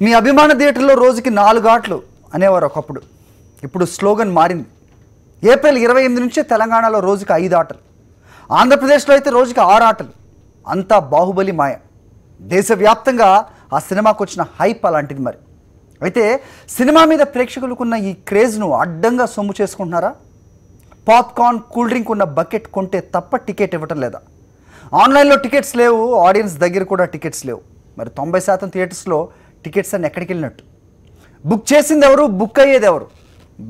మీ అభిమాన థియేటర్లో రోజుకి 4 ఆటలు అనేవారు ఒకప్పుడు. ఇప్పుడు స్లోగన్ మారింది. ఏప్రిల్ 28 నుంచే తెలంగాణలో రోజుకి 5 ఆటలు, ఆంధ్రప్రదేశ్లో అయితే రోజుకి 6 ఆటలు. అంతా బాహుబలి మాయ. దేశవ్యాప్తంగా ఆ సినిమాకు వచ్చిన హైప్ అలాంటిది. మరి అయితే సినిమా మీద ప్రేక్షకులకున్న ఈ క్రేజ్ను అడ్డంగా సొమ్ము చేసుకుంటున్నారా? పాప్కార్న్, కూల్ డ్రింక్ ఉన్న బకెట్ కొంటే తప్ప టికెట్ ఇవ్వటం లేదా? ఆన్లైన్లో టికెట్స్ లేవు, ఆడియన్స్ దగ్గర కూడా టికెట్స్ లేవు. మరి 90% థియేటర్స్లో టికెట్స్ అన్ని ఎక్కడికి వెళ్ళినట్టు? బుక్ చేసింది ఎవరు, బుక్ అయ్యేది ఎవరు?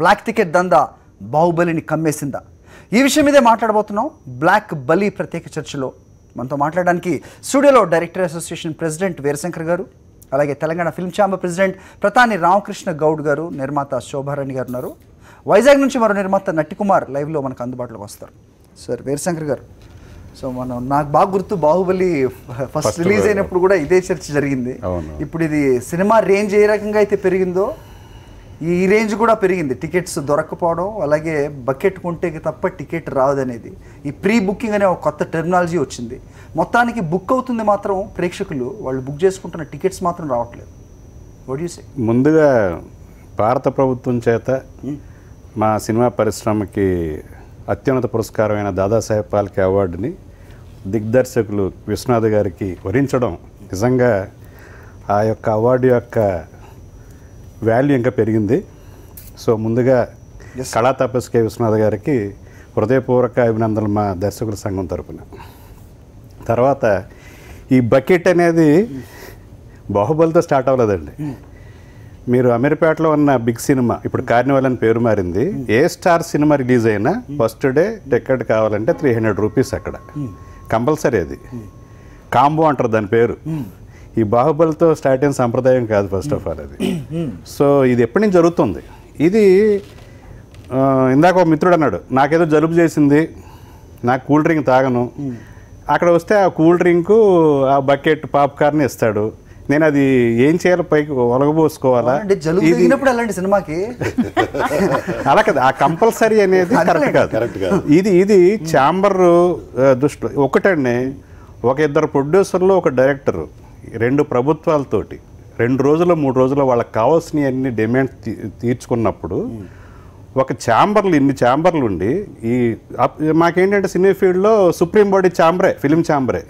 బ్లాక్ టికెట్ దందా బాహుబలిని కమ్మేసిందా? ఈ విషయం మీదే మాట్లాడబోతున్నాం బ్లాక్ బలి ప్రత్యేక చర్చలో. మనతో మాట్లాడడానికి స్టూడియోలో డైరెక్టర్ అసోసియేషన్ ప్రెసిడెంట్ వీరశంకర్ గారు, అలాగే Telangana film chamber president Pratani Ramakrishna Goud గారు, నిర్మాత శోభారాణి గారు ఉన్నారు. వైజాగ్ నుంచి మరో నిర్మాత నట్టికుమార్ లైవ్లో మనకు అందుబాటులోకి వస్తారు. సార్ వీరశంకర్ గారు, సో నాకు బాగా గుర్తు, బాహుబలి ఫస్ట్ రిలీజ్ అయినప్పుడు కూడా ఇదే చర్చ జరిగింది. ఇప్పుడు ఇది సినిమా రేంజ్ ఏ రకంగా అయితే పెరిగిందో ఈ రేంజ్ కూడా పెరిగింది. టికెట్స్ దొరకపోవడం, అలాగే బకెట్ కొంటే తప్ప టికెట్ రాదనేది, ఈ ప్రీ బుకింగ్ అనే ఒక కొత్త టెర్మినాలజీ వచ్చింది. మొత్తానికి బుక్ అవుతుంది మాత్రం ప్రేక్షకులు, వాళ్ళు బుక్ చేసుకుంటున్న టికెట్స్ మాత్రం రావట్లేదు. What you say? ముందుగా భారత ప్రభుత్వం చేత మా సినిమా పరిశ్రమకి అత్యున్నత పురస్కారమైన దాదాసాహెబ్ ఫాల్కే అవార్డుని దిగ్దర్శకులు విశ్వనాథ్ గారికి వరించడం నిజంగా ఆ యొక్క అవార్డు యొక్క వాల్యూ ఇంకా పెరిగింది. సో ముందుగా కళా తపస్కే విశ్వనాథ్ గారికి హృదయపూర్వక అభినందనలు మా దర్శకుల సంఘం తరపున. తర్వాత ఈ బకెట్ అనేది బాహుబలితో స్టార్ట్ అవ్వలేదండి. మీరు అమీర్పేటలో ఉన్న బిగ్ సినిమా ఇప్పుడు కార్నివల్ అని పేరు మారింది. ఏ స్టార్ సినిమా రిలీజ్ అయినా ఫస్ట్ డే టికెట్ కావాలంటే 300 రూపీస్ అక్కడ కంపల్సరీ. అది కాంబో అంటారు దాని పేరు. ఈ బాహుబలితో స్టార్ట్ అయిన సంప్రదాయం కాదు ఫస్ట్ ఆఫ్ ఆల్ అది. సో ఇది ఎప్పటి నుంచి జరుగుతుంది. ఇది ఇందాక ఒక మిత్రుడు అన్నాడు, నాకేదో జలుబు చేసింది, నాకు కూల్ డ్రింక్ తాగను, అక్కడ వస్తే ఆ కూల్ డ్రింకు ఆ బకెట్ పాప్కార్న్ ఇస్తాడు. నేను అది ఏం చేయాలి, పైకి ఒలగబోసుకోవాలా? అలాంటి సినిమాకి అలా కదా, ఆ కంపల్సరీ అనేది కరెక్ట్ కాదు. ఇది ఛాంబర్ దృష్టిలో ఒకటండి. ఒక 2 ప్రొడ్యూసర్లు, ఒక డైరెక్టరు, 2 ప్రభుత్వాలతోటి 2 రోజులు 3 రోజులు వాళ్ళకి కావాల్సిన అన్ని డిమాండ్ తీర్చుకున్నప్పుడు ఒక ఛాంబర్లు, ఇన్ని ఛాంబర్లు ఉండి, ఈ మాకేంటంటే సినీ ఫీల్డ్లో సుప్రీం బాడీ ఛాంబరే, ఫిలిం ఛాంబరే.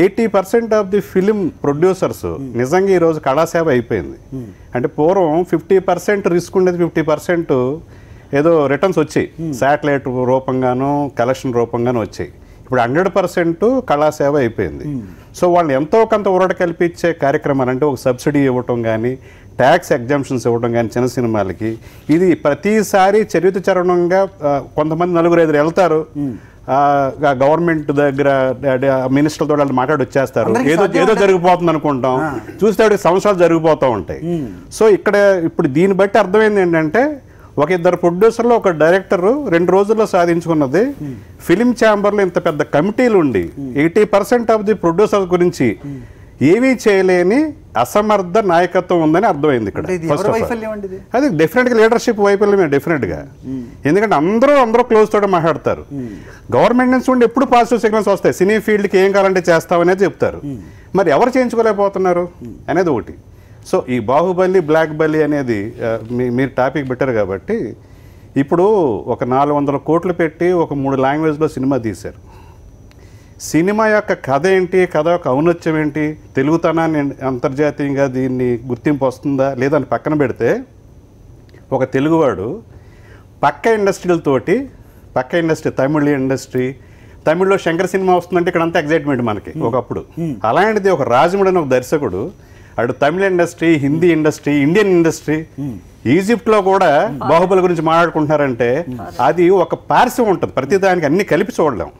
80% ఆఫ్ ది ఫిలిం ప్రొడ్యూసర్స్ నిజంగా ఈరోజు కళాసేవ అయిపోయింది. అంటే పూర్వం 50% రిస్క్ ఉండేది, 50% ఏదో రిటర్న్స్ వచ్చాయి, శాటిలైట్ రూపంగానూ కలెక్షన్ రూపంగానూ వచ్చాయి. ఇప్పుడు 100% కళాసేవ అయిపోయింది. సో వాళ్ళని ఎంతో కొంత ఊరట కల్పించే కార్యక్రమాలు, అంటే ఒక సబ్సిడీ ఇవ్వటం కానీ, ట్యాక్స్ ఎగ్జామ్షన్స్ ఇవ్వడం కానీ చిన్న సినిమాలకి, ఇది ప్రతిసారి చరిత్ర చరణంగా కొంతమంది 4-5 వెళ్తారు, గవర్నమెంట్ దగ్గర మినిస్టర్లతో వాళ్ళు మాట్లాడి వచ్చేస్తారు, ఏదో జరిగిపోతుంది అనుకుంటాం, చూస్తే సంవత్సరాలు జరిగిపోతూ ఉంటాయి. సో ఇప్పుడు దీన్ని బట్టి అర్థమైంది ఏంటంటే, ఒక 2 ప్రొడ్యూసర్లు, ఒక డైరెక్టరు 2 రోజుల్లో సాధించుకున్నది. ఫిలిం ఛాంబర్లో ఇంత పెద్ద కమిటీలు ఉండి 80% ఆఫ్ ది ప్రొడ్యూసర్ గురించి ఏమీ చేయలేని అసమర్థ నాయకత్వం ఉందని అర్థమైంది ఇక్కడ. అది డెఫినెట్గా లీడర్షిప్ వైఫల్యమే డెఫినెట్గా. ఎందుకంటే అందరూ క్లోజ్ తోటి మాట్లాడతారు. గవర్నమెంట్ నుంచి ఉండి ఎప్పుడు పాజిటివ్ సిగ్నల్స్ వస్తాయి, సినీ ఫీల్డ్కి ఏం కావాలంటే చేస్తామనేది చెప్తారు. మరి ఎవరు చేయించుకోలేకపోతున్నారు అనేది ఒకటి. సో ఈ బాహుబలి, బ్లాక్ బలి అనేది మీరు టాపిక్ పెట్టారు కాబట్టి, ఇప్పుడు ఒక 400 కోట్లు పెట్టి ఒక 3 లాంగ్వేజ్లో సినిమా తీశారు. సినిమా యొక్క కథ ఏంటి, కథ యొక్క ఔన్నత్యం ఏంటి, తెలుగుతనాన్ని అంతర్జాతీయంగా దీన్ని గుర్తింపు వస్తుందా లేదా అని పక్కన పెడితే, ఒక తెలుగువాడు పక్క ఇండస్ట్రీలతోటి, పక్క ఇండస్ట్రీ తమిళ ఇండస్ట్రీ, తమిళ్లో శంకర్ సినిమా వస్తుందంటే ఇక్కడ అంతా ఎగ్జైట్మెంట్ మనకి ఒకప్పుడు. అలాంటిది ఒక రాజముడని ఒక దర్శకుడు అటు తమిళ industry, Hindi industry, Indian industry, ఈజిప్ట్లో కూడా బాహుబలి గురించి మాట్లాడుకుంటున్నారంటే అది ఒక పార్శ్వం ఉంటుంది. ప్రతిదానికి అన్ని కలిపి చూడలేం.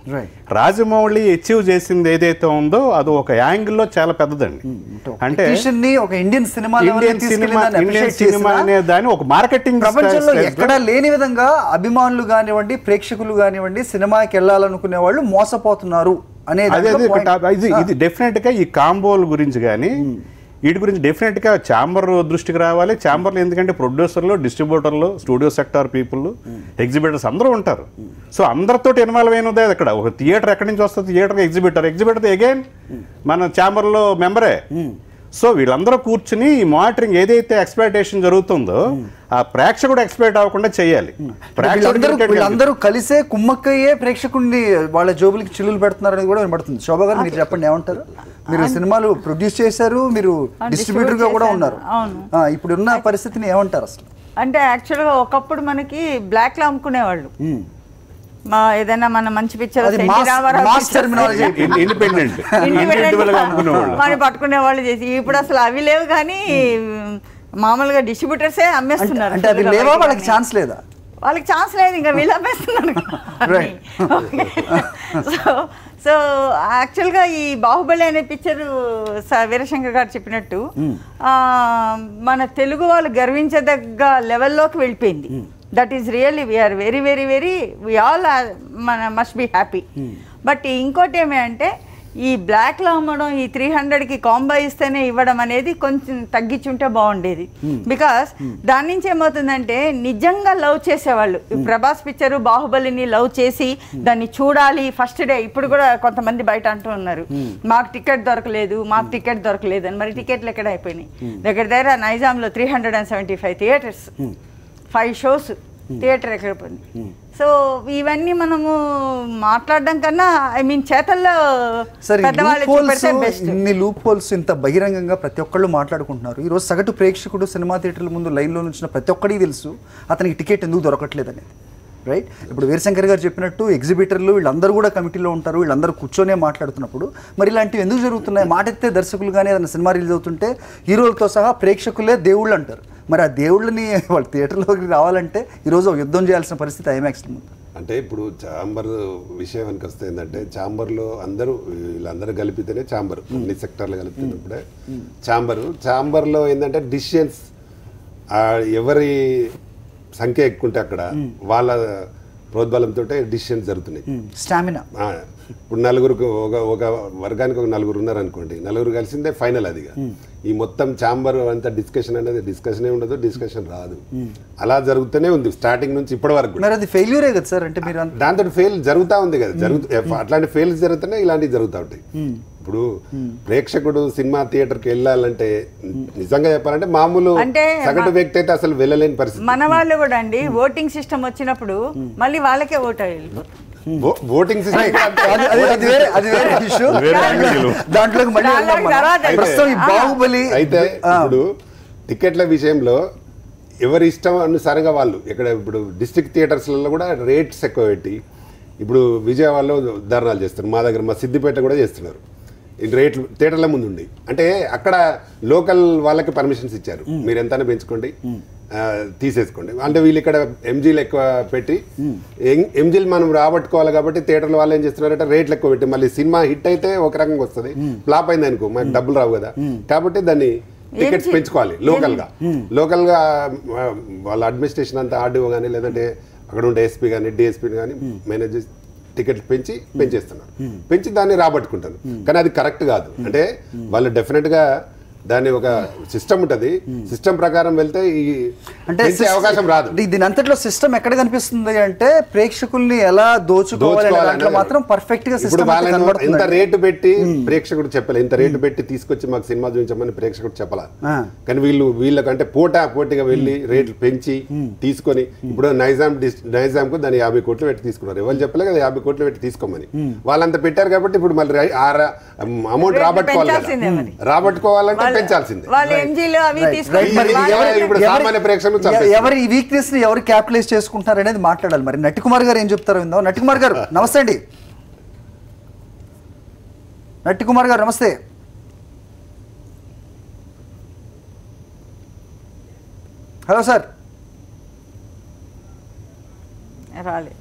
రాజమౌళి అచీవ్ చేసింది ఏదైతే ఉందో అది ఒక యాంగిల్లో చాలా పెద్దదండి. అంటే ఇండియన్ సినిమా అనే దాని ఒక మార్కెటింగ్ ప్రపంచంలో ఎక్కడా లేని విధంగా అభిమానులు కానివ్వండి, ప్రేక్షకులు కానివ్వండి, సినిమాకి వెళ్ళాలనుకునే వాళ్ళు మోసపోతున్నారు అనేది. ఇది డెఫినెట్గా ఈ కాంబోల గురించి కానీ వీటి గురించి డెఫినెట్గా ఛాంబర్ దృష్టికి రావాలి. ఛాంబర్లో ఎందుకంటే ప్రొడ్యూసర్లు, డిస్ట్రిబ్యూటర్లు, స్టూడియో సెక్టార్ పీపుల్, ఎగ్జిబిటర్స్ అందరూ ఉంటారు. సో అందరితో ఇన్వాల్వ్ అయినదే అక్కడ. ఒక థియేటర్ ఎక్కడి నుంచి వస్తుంది, థియేటర్ ఎగ్జిబిటర్, ఎగ్జిబిటర్ అగైన్ మన ఛాంబర్లో మెంబరే. సో వీళ్ళందరూ కూర్చుని ఈ మానిటరింగ్ ఏదైతే ఎక్స్ప్లాయిటేషన్ జరుగుతుందో ఆ ప్రేక్షకుడు ఎక్స్ప్లాయిట్ అవ్వకుండా చేయాలి. వీళ్ళందరూ కలిసే కుమ్మక్కయ్యే ప్రేక్షకుడిని వాళ్ళ జోబులకి చిల్లులు పెడుతున్నారు అనేది కూడా వినబడుతుంది. శోభా గారు మీరు చెప్పండి, ఏమంటారు? మీరు సినిమాలు ప్రొడ్యూస్ చేశారు, మీరు డిస్ట్రిబ్యూటర్ గా కూడా ఉన్నారు. ఇప్పుడు ఉన్న పరిస్థితిని ఏమంటారు అసలు? అంటే యాక్చువల్గా ఒకప్పుడు మనకి బ్లాక్ లో అమ్ముకునేవాళ్ళు. ఏదైనా మన మంచి పిక్చర్ మనం పట్టుకునే వాళ్ళు చేసి, ఇప్పుడు అసలు అవి లేవు కానీ మామూలుగా డిస్ట్రిబ్యూటర్సే అమ్మేస్తున్నారు. అంటే అవి లేవా, వాళ్ళకి ఛాన్స్ లేదా? వాళ్ళకి ఛాన్స్ లేదు, ఇంకా వీళ్ళు అమ్మేస్తున్నారు. సో యాక్చువల్గా ఈ బాహుబలి అనే పిక్చర్ వీరశంకర్ గారు చెప్పినట్టు మన తెలుగు వాళ్ళు గర్వించదగ్గ లెవెల్లోకి వెళ్ళిపోయింది. That is really we are very very very we all must be happy. But ఇంకోటి ఏమంటే ఈ బ్లాక్లో అమ్మడం, ఈ 300కి కాంబో ఇస్తేనే ఇవ్వడం అనేది కొంచెం తగ్గించుంటే బాగుండేది. బికాస్ దాని నుంచి ఏమవుతుందంటే నిజంగా లవ్ చేసేవాళ్ళు, ప్రభాస్ పిక్చరు బాహుబలిని లవ్ చేసి దాన్ని చూడాలి ఫస్ట్ డే. ఇప్పుడు కూడా కొంతమంది బయట అంటూ ఉన్నారు, మాకు టికెట్ దొరకలేదు అని. మరి టికెట్లు ఎక్కడ అయిపోయినాయి? దగ్గర నైజాంలో 375 థియేటర్స్, 5 షోస్, థియేటర్ ఎక్కడ పోయింది? సో ఇవన్నీ మనము మాట్లాడడం కన్నా చేతల్లో ఇన్ని లూప్ హోల్స్ ఇంత బహిరంగంగా ప్రతి ఒక్కళ్ళు మాట్లాడుకుంటున్నారు. ఈరోజు సగటు ప్రేక్షకుడు సినిమా థియేటర్ల ముందు లైన్లో నుంచి ప్రతి ఒక్కడికి తెలుసు అతనికి టికెట్ ఎందుకు దొరకట్లేదు అనేది, రైట్? ఇప్పుడు వీరశంకర్ గారు చెప్పినట్టు ఎగ్జిబిటర్లు వీళ్ళందరూ కూడా కమిటీలో ఉంటారు, వీళ్ళందరూ కూర్చొనే మాట్లాడుతున్నప్పుడు మరి ఇలాంటివి ఎందుకు జరుగుతున్నాయి? మాట ఎత్తే దర్శకులు కానీ ఏదైనా సినిమా రిలీజ్ అవుతుంటే హీరోలతో సహా ప్రేక్షకులే దేవుళ్ళు అంటారు. మరి ఆ దేవుళ్ళని వాళ్ళ థియేటర్లోకి రావాలంటే ఈరోజు యుద్ధం చేయాల్సిన పరిస్థితి ఐమాక్స్ ఉంది. అంటే ఇప్పుడు ఛాంబర్ విషయానికి వస్తే ఏంటంటే ఛాంబర్లో వీళ్ళందరూ కలిపితేనే ఛాంబర్, అన్ని సెక్టర్లు కలిపినప్పుడే ఛాంబర్లో ఏంటంటే డిసిషన్స్ ఎవరి సంఖ్య ఎక్కుంటే అక్కడ వాళ్ళ ప్రోద్బలంతో డిసిషన్స్ జరుగుతున్నాయి. స్టామినా ఇప్పుడు నలుగురికి ఒక వర్గానికి ఒక నలుగురు ఉన్నారు అనుకోండి, నలుగురు కలిసిందే ఫైనల్. అదిగా ఈ మొత్తం ఛాంబర్ అంతా డిస్కషన్ అనేది డిస్కషనే ఉండదు, డిస్కషన్ రాదు. అలా జరుగుతూనే ఉంది స్టార్టింగ్ నుంచి ఇప్పటి వరకు. అది ఫెయిల్యూరే కదా సార్? అంటే మీరు దాంతో ఫెయిల్ జరుగుతూ ఉంది కదా, అట్లాంటి ఫెయిల్స్ జరుగుతూనే ఇలాంటివి జరుగుతూ ఉంటాయి. ఇప్పుడు ప్రేక్షకుడు సినిమా థియేటర్కి వెళ్ళాలంటే నిజంగా చెప్పాలంటే మామూలు సగటు వ్యక్తి అయితే అసలు వెళ్ళలేని పరిస్థితి. మన వాళ్ళు కూడా అండి ఓటింగ్ సిస్టమ్ వచ్చినప్పుడు మళ్ళీ వాళ్ళకే ఓటు వెళ్ళిపోతుంది. ఓటింగ్ సిస్టమ్ అయితే ఇప్పుడు టికెట్ల విషయంలో ఎవరి ఇష్టం అనుసారంగా వాళ్ళు ఇక్కడ ఇప్పుడు డిస్ట్రిక్ట్ థియేటర్స్లలో కూడా రేట్స్ ఎక్కువ పెట్టి ఇప్పుడు విజయవాడలో ధర్నాలు చేస్తారు, మా దగ్గర మా సిద్దిపేట కూడా చేస్తున్నారు. రేట్లు థియేటర్ల ముందు ఉండి అంటే అక్కడ లోకల్ వాళ్ళకి పర్మిషన్స్ ఇచ్చారు, మీరు ఎంతైనా పెంచుకోండి తీసేసుకోండి అంటే వీళ్ళు ఇక్కడ ఎంజీలు ఎక్కువ పెట్టి ఎంజీలు మనం రాబట్టుకోవాలి కాబట్టి థియేటర్ల వాళ్ళు ఏం చేస్తున్నారంటే రేట్లు ఎక్కువ పెట్టి మళ్ళీ సినిమా హిట్ అయితే ఒక రకంగా వస్తుంది, ఫ్లాప్ అయింది అనుకో మాకు డబ్బులు రావు కదా, కాబట్టి దాన్ని టికెట్స్ పెంచుకోవాలి లోకల్గా వాళ్ళ అడ్మినిస్ట్రేషన్ అంతా ఆర్డీఓ కానీ లేదంటే అక్కడ ఉండే ఎస్పీ కానీ డిఎస్పీ కానీ మేనేజ్ చేసి టికెట్లు పెంచేస్తున్నారు, పెంచి దాన్ని రాబట్టుకుంటారు. కానీ అది కరెక్ట్ కాదు. అంటే వాళ్ళు డెఫినెట్గా దాని ఒక సిస్టమ్ ఉంటుంది, సిస్టమ్ ప్రకారం వెళ్తే ఈ అంటే అవకాశం రాదు. దీని అంతట్లో సిస్టమ్ ఎక్కడ కనిపిస్తుంది అంటే ప్రేక్షకుల్ని ఎలా దోచుకోవాలి మాత్రం పర్ఫెక్ట్ గా. ఇప్పుడు వాళ్ళని ఎంత రేటు పెట్టి ప్రేక్షకుడు చెప్పలే, ఇంత రేటు పెట్టి తీసుకొచ్చి మాకు సినిమా చూపించమని ప్రేక్షకుడు చెప్పాల. కానీ వీళ్ళకంటే పోటీగా వెళ్ళి రేట్లు పెంచి తీసుకొని ఇప్పుడు నైజాం కు దాన్ని 50 కోట్లు పెట్టి తీసుకున్నారు. ఎవరు చెప్పలే కదా 50 కోట్లు పెట్టి తీసుకోమని, వాళ్ళంతా పెట్టారు కాబట్టి ఇప్పుడు మళ్ళీ అమౌంట్ రాబట్టుకోవాలంటే పెంచాల్సిందే. ఎవరి వీక్నెస్ ని ఎవరు క్యాపిటలైజ్ చేసుకుంటారు అనేది మాట్లాడాలి. మరి నట్టికుమార్ గారు ఏం చెప్తారో విందాం. నట్టికుమార్ గారు నమస్తే అండి. నట్టికుమార్ గారు నమస్తే. Hello sir. రాలేదు.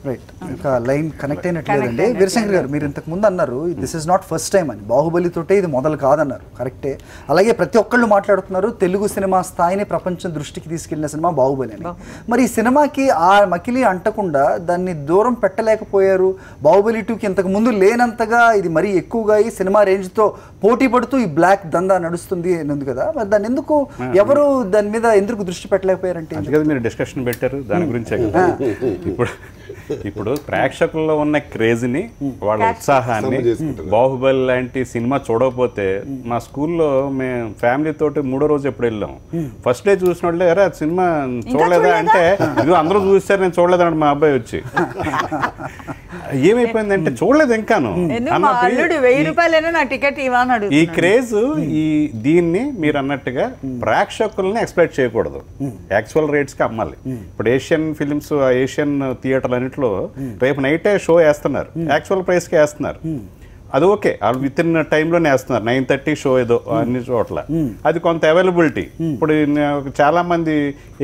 రైట్, ఇంకా లైన్ కనెక్ట్ అయినట్లేదండి. వీరశంకర్ గారు మీరు ఇంతకు ముందు అన్నారు this is not first time అని, బాహుబలితోటే ఇది మొదలు కాదన్నారు, కరెక్టే. అలాగే ప్రతి ఒక్కళ్ళు మాట్లాడుతున్నారు తెలుగు సినిమా స్థాయిని ప్రపంచం దృష్టికి తీసుకెళ్లిన సినిమా బాహుబలి అని. మరి ఈ సినిమాకి ఆ మకిలి అంటకుండా దాన్ని దూరం పెట్టలేకపోయారు. బాహుబలి 2కి ఇంతకు ముందు లేనంతగా ఇది మరీ ఎక్కువగా ఈ సినిమా రేంజ్తో పోటీ పడుతూ ఈ బ్లాక్ దందా నడుస్తుంది ఉంది కదా, మరి దాన్ని ఎందుకు ఎవరు దాని మీద ఎందుకు దృష్టి పెట్టలేకపోయారంటే? మీరు డిస్కషన్ పెట్టారు దాని గురించే. ఇప్పుడు ప్రేక్షకుల్లో ఉన్న క్రేజ్ని వాళ్ళ ఉత్సాహాన్ని బాహుబలి లాంటి సినిమా చూడకపోతే మా స్కూల్లో మేము ఫ్యామిలీ తోటి 3వ రోజు ఎప్పుడు వెళ్ళాం ఫస్ట్ డే చూసిన వాళ్ళే అరే సినిమా చూడలేదా అంటే ఇదిగో అందరూ చూస్తారు నేను చూడలేదండి మా అబ్బాయి వచ్చి ఏమైపోయిందంటే చూడలేదు ఇంకాను ఈ క్రేజ్ దీన్ని మీరు అన్నట్టుగా ప్రేక్షకుల్ని ఎక్స్పెక్ట్ చేయకూడదు యాక్చువల్ రేట్స్ కి అమ్మాలి ఇప్పుడు ఏషియన్ ఫిలిమ్స్ ఏషియన్ థియేటర్లు అన్నింటిలో రేపు నైటే షో వేస్తున్నారు యాక్చువల్ ప్రైస్ కి వేస్తున్నారు అది ఓకే వాళ్ళు విత్ ఇన్ టైంలోనే వేస్తున్నారు 9:30 షో ఏదో అన్ని చోట్ల అది కొంత అవైలబిలిటీ ఇప్పుడు చాలా మంది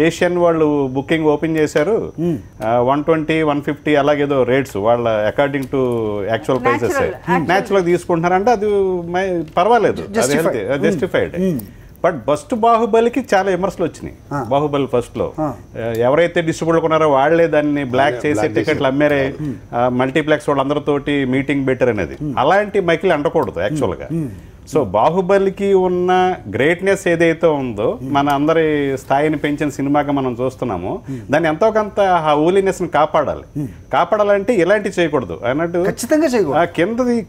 ఏషియన్ వాళ్ళు బుకింగ్ ఓపెన్ చేశారు 120 150 అలాగేదో రేట్స్ వాళ్ళ according to actual prices natural తీసుకుంటున్నారంటే అది పర్వాలేదు జస్టిఫైడ్ బట్ ఫస్ట్ బాహుబలికి చాలా విమర్శలు వచ్చినాయి బాహుబలి ఫస్ట్ లో ఎవరైతే డిస్ట్రిబ్యూటర్ ఉన్నారో వాళ్లే దాన్ని బ్లాక్ చేసి టికెట్లు అమ్మారే మల్టీప్లెక్స్ వాళ్ళందరితోటి మీటింగ్ బెటర్ అనేది అలాంటి మైకిల్ అంటకూడదు యాక్చువల్ గా సో బాహుబలికి ఉన్న గ్రేట్నెస్ ఏదైతే ఉందో మన అందరి స్థాయిని పెంచిన సినిమాగా మనం చూస్తున్నామో దాన్ని ఎంతో కొంత ఆ హోలీనెస్ ని కాపాడాలంటే ఇలాంటివి చేయకూడదు అన్నట్టు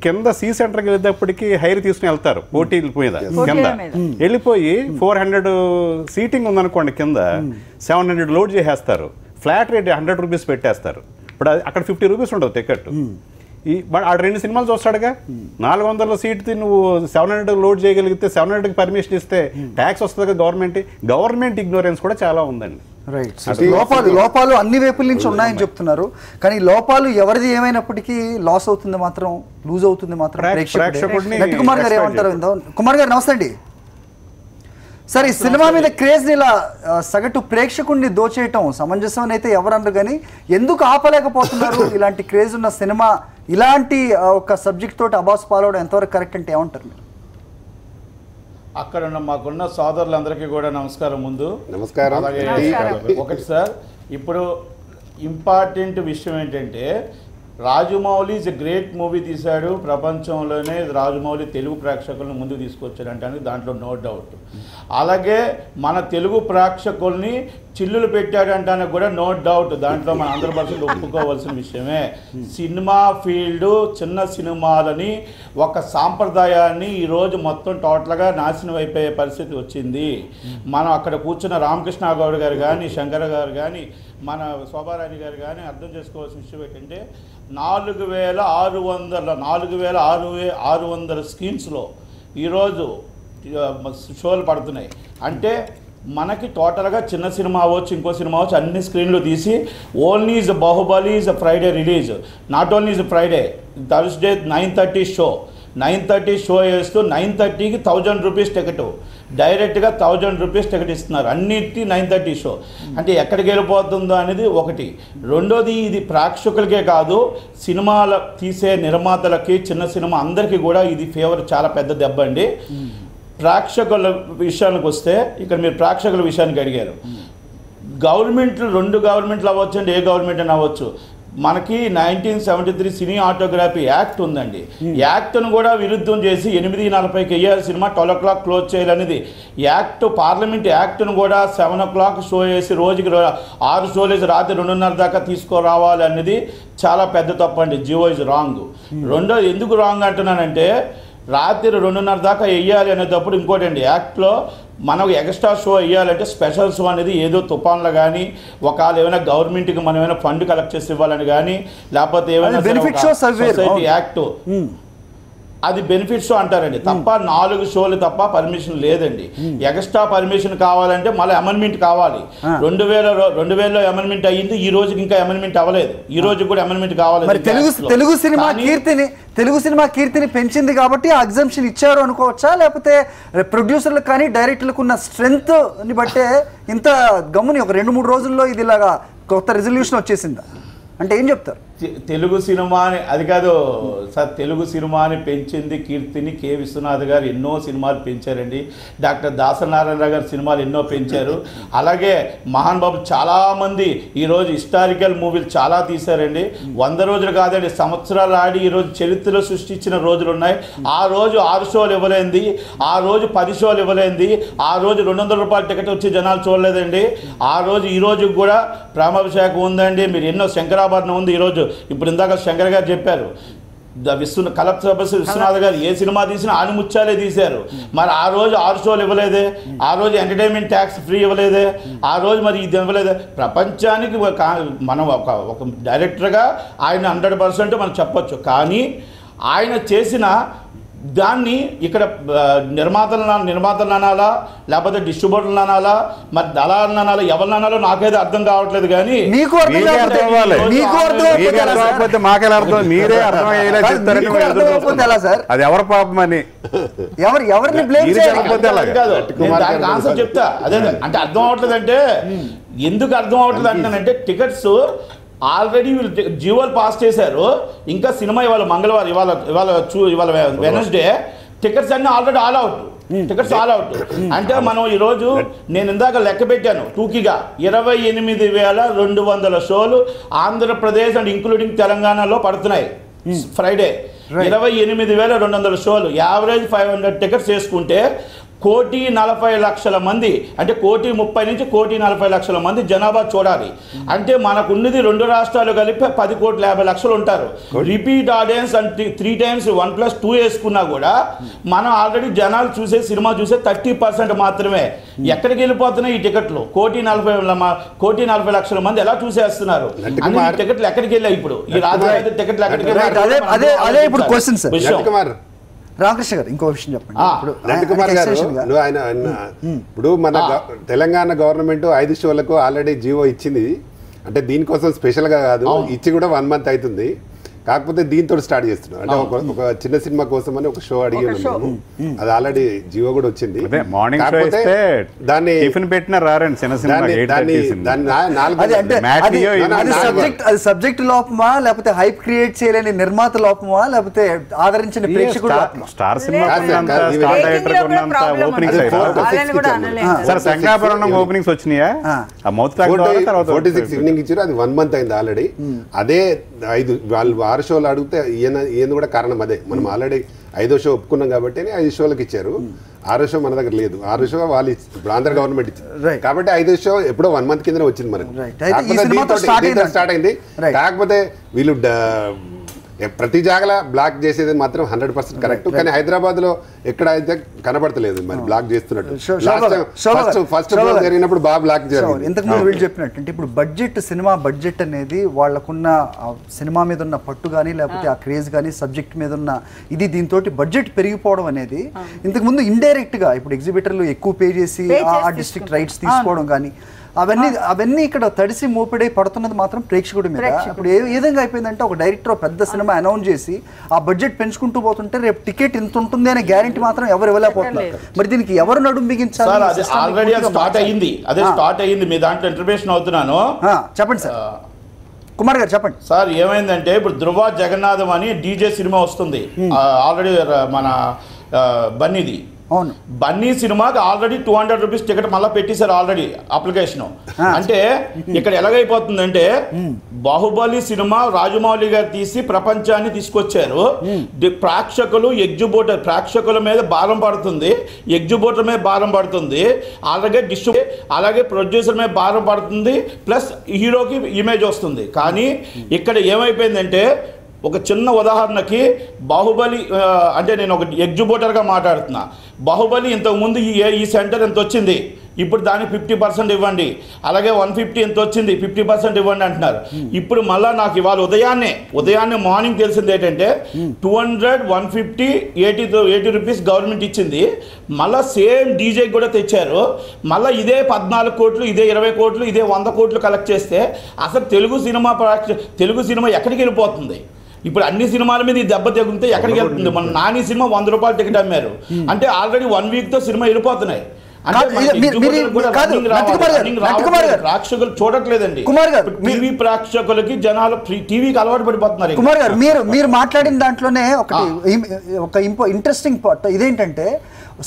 కింద సి సెంటర్కి వెళ్ళేటప్పటికి హైర్ తీసుకుని వెళ్తారు పోటీల మీద కింద వెళ్ళిపోయి 400 సీటింగ్ ఉందనుకోండి కింద 700 లోడ్ చేసేస్తారు ఫ్లాట్ రేట్ 100 రూపీస్ పెట్టేస్తారు ఇప్పుడు అక్కడ 50 రూపీస్ ఉండవు టికెట్ ఆ 2 సినిమాలు చూస్తాడుగా 400 సీట్ నువ్వు 700 లోడ్ చేయగలిగితే 700కి పర్మిషన్ ఇస్తే ట్యాక్స్ వస్తుంది గవర్నమెంట్ ఇగ్నోరెన్స్ కూడా చాలా ఉందండి రైట్ లోపాలు అన్ని వైపుల నుంచి ఉన్నాయని చెప్తున్నారు కానీ లోపాలు ఎవరిది ఏమైనప్పటికీ లాస్ అవుతుంది మాత్రం లూజ్ అవుతుంది మాత్రం కుమార్ గారు ఏమంటారు కుమార్ గారు నమస్తే అండి సరే ఈ సినిమా మీద క్రేజ్ని ఇలా సగటు ప్రేక్షకుడిని దోచేయటం సమంజసం అని అయితే ఎవరన్నారు కానీ ఎందుకు ఆపలేకపోతున్నారు ఇలాంటి క్రేజ్ ఉన్న సినిమా ఇలాంటి ఒక సబ్జెక్ట్ తోటి అబాస్ పాలవడం ఎంతవరకు కరెక్ట్ అంటే ఏమంటారు మీరు అక్కడ ఉన్న మాకున్న సోదరులందరికీ కూడా నమస్కారం ముందు నమస్కారం ఒకటి సార్ ఇప్పుడు ఇంపార్టెంట్ విషయం ఏంటంటే Rajamouli is a great movie తీశాడు ప్రపంచంలోనే రాజమౌళి తెలుగు ప్రేక్షకులను ముందుకు తీసుకొచ్చాడంటే దాంట్లో నో డౌట్ అలాగే మన తెలుగు ప్రేక్షకుల్ని చిల్లులు పెట్టాడంటానికి కూడా నో డౌట్ దాంట్లో మన 100% ఒప్పుకోవాల్సిన విషయమే సినిమా ఫీల్డ్ చిన్న సినిమాలని ఒక సాంప్రదాయాన్ని ఈరోజు మొత్తం టోటల్గా నాశనం అయిపోయే పరిస్థితి వచ్చింది మనం అక్కడ కూర్చున్న రామకృష్ణ గౌడ్ గారు కానీ శంకర్ గారు కానీ మన శోభారాణి గారు కానీ అర్థం చేసుకోవాల్సిన విషయం ఏంటంటే 4,600 స్క్రీన్స్లో ఈరోజు షోలు పడుతున్నాయి అంటే మనకి టోటల్గా చిన్న సినిమా అవ్వచ్చు ఇంకో సినిమా అవ్వచ్చు అన్ని స్క్రీన్లు తీసి only is Baahubali is Friday release not only is Friday Thursday 9:30 show 9:30 show వేస్తూ 9:30కి 1000 రూపీస్ టికెట్ డైరెక్ట్గా 1000 రూపీస్ టికెట్ ఇస్తున్నారు అన్నిటి 9:30 షో అంటే ఎక్కడికి వెళ్ళిపోతుందో అనేది ఒకటి రెండోది ఇది ప్రేక్షకులకే కాదు సినిమాల తీసే నిర్మాతలకి చిన్న సినిమా అందరికీ కూడా ఇది ఫేవర్ చాలా పెద్ద దెబ్బ అండి ప్రేక్షకుల విషయానికి వస్తే ఇక్కడ మీరు ప్రేక్షకుల విషయానికి అడిగారు గవర్నమెంట్లు 2 గవర్నమెంట్లు అవ్వచ్చు అండి ఏ గవర్నమెంట్ అని అవ్వచ్చు మనకి 1973 సినీ ఆటోగ్రఫీ యాక్ట్ ఉందండి యాక్ట్ను కూడా విరుద్ధం చేసి 8:40కి వేయాలి సినిమా 12 o'clock క్లోజ్ చేయాలనేది యాక్ట్ పార్లమెంట్ యాక్ట్ను కూడా 7 o'clock షో వేసి రోజుకి 6 షోలు వేసి రాత్రి 2:30 దాకా తీసుకురావాలి అనేది చాలా పెద్ద తప్పు అండి జియో ఇస్ రాంగ్ రెండోది ఎందుకు రాంగ్ అంటున్నానంటే రాత్రి 2:30 దాకా వేయాలి అనేటప్పుడు ఇంకోటి అండి యాక్ట్లో మనకు ఎక్స్ట్రా షో వేయాలంటే స్పెషల్ షో అనేది ఏదో తుఫాన్లు కానీ ఒకవేళ ఏమైనా గవర్నమెంట్కి మనం ఏమైనా ఫండ్ కలెక్ట్ చేసి ఇవ్వాలని కానీ లేకపోతే ఏమైనా సొసైటీ యాక్ట్ అది బెనిఫిట్ షో అంటారండి తప్ప 4 షోలు తప్ప పర్మిషన్ లేదండి ఎక్స్ట్రా పర్మిషన్ కావాలంటే మళ్ళీ అమెండ్మెంట్ కావాలి 2000లో అమెండ్మెంట్ అయ్యింది ఈ రోజుకి ఇంకా అమెండ్మెంట్ అవ్వలేదు ఈ రోజు కూడా అమెండ్మెంట్ కావాలి తెలుగు సినిమా కీర్తిని పెంచింది కాబట్టి ఆ ఎగ్జంప్షన్ ఇచ్చారు అనుకోవచ్చా లేకపోతే ప్రొడ్యూసర్లకు కానీ డైరెక్టర్లకు ఉన్న స్ట్రెంగ్త్ ని బట్టే ఇంత గమ్ముని ఒక 2-3 రోజుల్లో ఇది ఇలాగా కొత్త రెజల్యూషన్ వచ్చేసిందా అంటే ఏం చెప్తారు తెలుగు సినిమాని అది కాదు సార్, తెలుగు సినిమాని పెంచింది కీర్తిని కె విశ్వనాథ్ గారు ఎన్నో సినిమాలు పెంచారండి. డాక్టర్ దాసనారాయణ గారు సినిమాలు ఎన్నో పెంచారు. అలాగే మహాన్ బాబు చాలామంది ఈరోజు హిస్టారికల్ మూవీలు చాలా తీశారండి. 100 రోజులు కాదండి, సంవత్సరాలు ఆడి ఈరోజు చరిత్రలో సృష్టించిన రోజులు ఉన్నాయి. ఆ రోజు 6 షోలు ఇవ్వలేంది, ఆ రోజు 10 షోలు ఇవ్వలేంది, ఆ రోజు 200 రూపాయల టికెట్ వచ్చి జనాలు చూడలేదండి. ఆ రోజు ఈ రోజు కూడా ప్రేమాభిషేకం ఉందండి, మీరు ఎన్నో శంకరాభరణం ఉంది. ఈరోజు ఇప్పుడు ఇందాక శంకర్ గారు చెప్పారు, విశ్వనాథ్ గారు ఏ సినిమా తీసినా ఆనిముత్యాలే తీశారు. మరి ఆ రోజు 6 షోలు ఇవ్వలేదే, ఆ రోజు ఎంటర్టైన్మెంట్ ట్యాక్స్ ఫ్రీ ఇవ్వలేదే, ఆ రోజు మరి ఇది ఇవ్వలేదే. ప్రపంచానికి మనం ఒక డైరెక్టర్గా ఆయన 100% మనం చెప్పొచ్చు. కానీ ఆయన చేసిన దాన్ని ఇక్కడ నిర్మాతలు అనాలా, లేకపోతే డిస్ట్రిబ్యూటర్లు అనాలా, మరి దళాలను అనాలా, ఎవరిని అనాలో నాకైతే అర్థం కావట్లేదు. కానీ మీకు అర్థం మీరే అర్థం ఎలా సార్, అది ఎవరి పాపం అని ఎవరిని బ్లేమ్ దానికి ఆన్సర్ చెప్తా. అదే అంటే అర్థం అవట్లేదు. అంటే ఎందుకు అర్థం అవట్లేదు అంటానంటే, టికెట్స్ ఆల్రెడీ వీళ్ళు జీవోలు పాస్ చేశారు. ఇంకా సినిమా ఇవాళ మంగళవారం, ఇవాళ వెనస్డే, టికెట్స్ అన్నీ already all out. Tickets all out అంటే మనం ఈరోజు నేను ఇందాక లెక్క పెట్టాను టూకీగా 28,200 షోలు ఆంధ్రప్రదేశ్ అండ్ ఇంక్లూడింగ్ తెలంగాణలో పడుతున్నాయి. ఫ్రైడే 28,200 షోలు, యావరేజ్ 500 టికెట్స్ చేసుకుంటే 1,40,00,000 మంది, అంటే 1,30,00,000 నుంచి 1,40,00,000 మంది జనాభా చూడాలి. అంటే మనకున్నది 2 రాష్ట్రాలు కలిపి 10,50,00,000 ఉంటారు. రిపీట్ ఆడియన్స్ అంటే 3 times 1+2 వేసుకున్నా కూడా మనం ఆల్రెడీ జనాలు సినిమా చూసే 30% మాత్రమే. ఎక్కడికి వెళ్ళిపోతున్నాయి ఈ టికెట్లు? 1,40,00,000 మంది ఎలా చూసేస్తున్నారు? టికెట్లు ఎక్కడికి వెళ్ళాయి? ఇప్పుడు ఈ రాత్రి టికెట్లు ఎక్కడికి వెళ్ళాయి? రామకృష్ణ గారు ఇంకో విషయం చెప్పండి. నందకుమార్ గారు, ఇప్పుడు మన తెలంగాణ గవర్నమెంట్ 5 షోలకు ఆల్రెడీ జీవో ఇచ్చింది. అంటే దీనికోసం స్పెషల్గా కాదు, ఇచ్చి కూడా 1 month అవుతుంది. కాకపోతే దీంతో స్టార్ట్ చేస్తున్నాం. అంటే ఒక చిన్న సినిమా కోసం అని ఒక షో అడిగి ఉన్నాము, అది ఆల్రెడీ జియో కూడా వచ్చింది. సబ్జెక్ట్ లోపమా, లేకపోతే హైప్ క్రియేట్ చేయలేని నిర్మాత లోపమా, లేకపోతే ఆదరించిన ప్రేక్షకుడు స్టార్ సినిమా ఓపెనింగ్స్ వచ్చినాయా? 46 ఈవినింగ్ ఇచ్చారు, అది 1 month అయింది ఆల్రెడీ. అదే 5 వాళ్ళు 6 షోలు అడిగితే ఈయన కూడా కారణం అదే. మనం ఆల్రెడీ 5వ షో ఒప్పుకున్నాం కాబట్టి 5 షోలకు ఇచ్చారు. 6వ షో మన దగ్గర లేదు. 6వ షో వాళ్ళు ఇప్పుడు ఆంధ్ర గవర్నమెంట్ ఇచ్చింది కాబట్టి 5వ షో ఎప్పుడో 1 month కింద వచ్చింది మనకు. స్టార్ట్ అయింది. కాకపోతే వీళ్ళు ప్రతి జాగలా బ్లాక్ చేసేది మాత్రం 100% కరెక్ట్. కానీ హైదరాబాద్ లో ఎక్కడ అయితే కనబడతలేదు మరి బ్లాక్ చేస్తున్నట్టు. ఫస్ట్ జరిగినప్పుడు బాగా బ్లాక్ జరిగింది. ఇంతకు ముందు వీళ్ళు చెప్పినట్టు అంటే ఇప్పుడు బడ్జెట్, సినిమా బడ్జెట్ అనేది వాళ్ళకున్న సినిమా మీద ఉన్న పట్టు కానీ, లేకపోతే ఆ క్రేజ్ కానీ, సబ్జెక్ట్ మీద ఉన్న ఇది, దీంతో బడ్జెట్ పెరిగిపోవడం అనేది ఇంతకు ముందు ఇండైరెక్ట్ గా ఇప్పుడు ఎగ్జిబిటర్లు ఎక్కువ పే చేసి ఆ డిస్ట్రిక్ట్ రైట్స్ తీసుకోవడం కానీ అవన్నీ ఇక్కడ తడిసి మోపిడై పడుతున్నది మాత్రం ప్రేక్షకుడి మీద. ఇప్పుడు ఏ విధంగా అయిపోయిందంటే, ఒక డైరెక్టర్ పెద్ద సినిమా అనౌన్స్ చేసి ఆ బడ్జెట్ పెంచుకుంటూ పోతుంటే రేపు టికెట్ ఇంత ఉంటుంది అనే గ్యారెంటీ మాత్రం ఎవరు ఇవ్వలేకపోతున్నారు. మరి దీనికి ఎవరు నడుము బిగించాలి? స్టార్ట్ అయ్యింది మీ దాంట్లో ఇంటర్వ్యూషన్ అవుతున్నాను. చెప్పండి సార్, కుమార్ గారు చెప్పండి సార్. ఏమైందంటే ఇప్పుడు ధృవ జగన్నాథం అని డీజే సినిమా వస్తుంది ఆల్రెడీ మన బన్నీది. అవును, బన్నీ సినిమాకి ఆల్రెడీ 200 రూపీస్ టికెట్ మళ్ళీ పెట్టేశారు ఆల్రెడీ అప్లికేషన్. అంటే ఇక్కడ ఎలాగైపోతుందంటే, బాహుబలి సినిమా రాజమౌళి గారు తీసి ప్రపంచాన్ని తీసుకొచ్చారు. ప్రేక్షకుల మీద భారం పడుతుంది, ఎగ్జిబ్యూటర్ మీద భారం పడుతుంది, అలాగే ప్రొడ్యూసర్ మీద భారం పడుతుంది, ప్లస్ హీరోకి ఇమేజ్ వస్తుంది. కానీ ఇక్కడ ఏమైపోయిందంటే, ఒక చిన్న ఉదాహరణకి బాహుబలి అంటే నేను ఒక ఎగ్జిబ్యూటర్గా మాట్లాడుతున్నా. బాహుబలి ఇంతకుముందు ఈ సెంటర్ ఎంత వచ్చింది, ఇప్పుడు దానికి 50% ఇవ్వండి. అలాగే 150 ఎంత వచ్చింది, 50% ఇవ్వండి అంటున్నారు. ఇప్పుడు మళ్ళీ నాకు ఇవాళ ఉదయాన్నే మార్నింగ్ తెలిసింది ఏంటంటే 200, 150, 80 రూపీస్ గవర్నమెంట్ ఇచ్చింది. మళ్ళీ సేమ్ డీజే కూడా తెచ్చారు. మళ్ళీ ఇదే 14 కోట్లు, ఇదే 20 కోట్లు, ఇదే 100 కోట్లు కలెక్ట్ చేస్తే అసలు తెలుగు సినిమా ఎక్కడికి వెళ్ళిపోతుంది? ఇప్పుడు అన్ని సినిమాల మీద ఈ దెబ్బ తెగితే ఎక్కడికి వెళ్తుంది? మన నాని సినిమా 100 రూపాయలు టికెట్ అమ్మారు అంటే ఆల్రెడీ 1 వీక్తో సినిమా వెళ్ళిపోతున్నాయి. ప్రేక్షకులు చూడట్లేదండి. టీవీ ప్రేక్షకులకి జనాలు టీవీకి అలవాటు పడిపోతున్నారు. కుమార్ గారు, మీరు మాట్లాడిన దాంట్లోనే ఒక ఇంట్రెస్టింగ్ పార్ట్ ఇదేంటంటే,